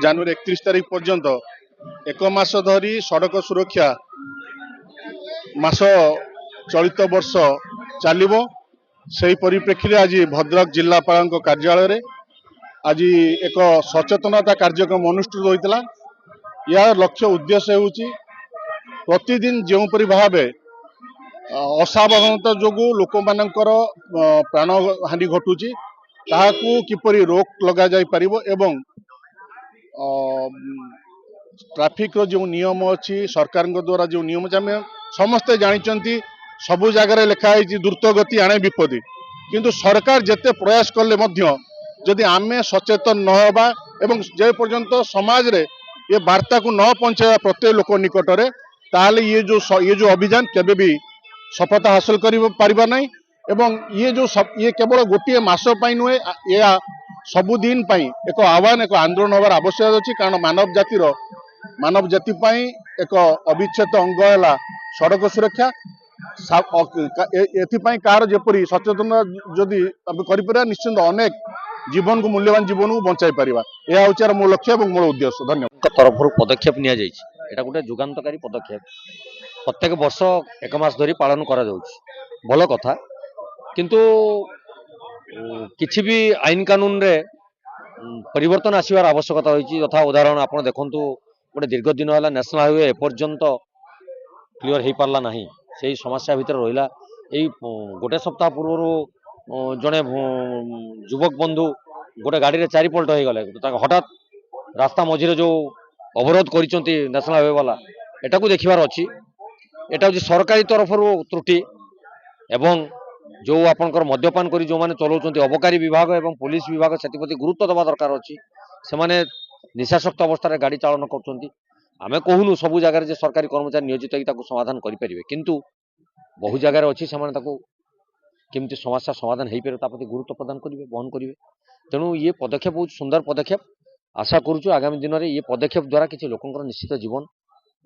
ଜାନୁଆରୀ 31 ତାରିଖ ପର୍ଯ୍ୟନ୍ତ ଏକ ମାସ ଧରି ସଡ଼କ ସୁରକ୍ଷା ମାସ ଚଳିତ ବର୍ଷ ଚାଲିବ। ସେହି ପରିପ୍ରେକ୍ଷୀରେ ଆଜି ଭଦ୍ରକ ଜିଲ୍ଲାପାଳଙ୍କ କାର୍ଯ୍ୟାଳୟରେ ଆଜି ଏକ ସଚେତନତା କାର୍ଯ୍ୟକ୍ରମ ଅନୁଷ୍ଠିତ ହୋଇଥିଲା। ଏହାର ଲକ୍ଷ୍ୟ ଉଦ୍ଦେଶ୍ୟ ହେଉଛି ପ୍ରତିଦିନ ଯେଉଁପରି ଭାବେ ଅସାବଧାନତା ଯୋଗୁଁ ଲୋକମାନଙ୍କର ପ୍ରାଣହାନି ଘଟୁଛି ତାହାକୁ କିପରି ରୋକ ଲଗାଯାଇପାରିବ ଏବଂ ट्राफिक जो नियम अच्छी सरकार द्वारा जो नियम आम समस्ते जानते सबु जगार लिखाई द्रुत गति आणे विपत्ति किंतु सरकार जिते प्रयास कले जदि आम सचेतन नहबा एवं जे पर्यंत समाज रे ये वार्ता को न पहुंचाया प्रत्येक लोक निकटरे ताले ये जो अभियान केबे भी सफलता हासिल कर ना एवं ये केवल गोटे मास नुहे या सबुदिन एक आह्वान एक आंदोलन हबार आवश्यकता अच्छी कारण मानव जाति एक अविच्छेद अंग है सड़क सुरक्षा एथिपाई कार जेपरी सचेतन जदि कर निश्चिंत अनेक जीवन को मूल्यवान जीवन को बचाई पारिबा यह होची मो लक्ष्य और मोर उद्देश्य। धन्यवाद। तरफ पदक्षेप नि गोटे जुगान्तकारी पदक्षेप प्रत्येक वर्ष एक मास धरी पालन करा भल कथा किंतु किछि भी आईन कानून रे परिवर्तन आसबार आवश्यकता होती यथा उदाहरण आप देखु गोटे दीर्घ दिन है नेशनल हाईवे एपर्यंत क्लीयर हो पार्ला ना से समस्या भितर रहा यही गोटे सप्ताह पूर्व जड़े युवक बंधु गोटे गाड़ी में चारिपल्ट हो गले हठात रास्ता मझे जो अवरोध कर नेशनल हाईवे वाला एटा को देखबार अच्छी एटा हूँ सरकारी तरफ त्रुटि एवं जो आपंकर मद्यपान कर जो मैंने चलाउं अबकारी विभाग एवं पुलिस विभाग से गुरुत्व देवा दरकार अच्छी से माने निशाशक्त अवस्था गाड़ी चालन करें कहूनु सबु जगह सरकारी कर्मचारी नियोजित समाधान करेंगे किंतु बहु जगार अच्छी से केमती समस्या समाधान हो पारे प्रति गुरुत्व प्रदान करेंगे बहन करेंगे तेणु ये पदक्षेप बहुत सुंदर पदक्षेप आशा करुचु आगामी दिन में ये पदक्षेप द्वारा किसी लोकंर निश्चित जीवन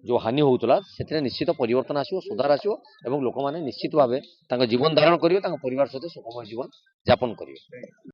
जो हानि होता से निश्चित परिवर्तन आसो सुधार आसो लोक मैंने निश्चित भाव जीवन धारण करेंगे परिवार सहित सुखमय जीवन यापन करेंगे।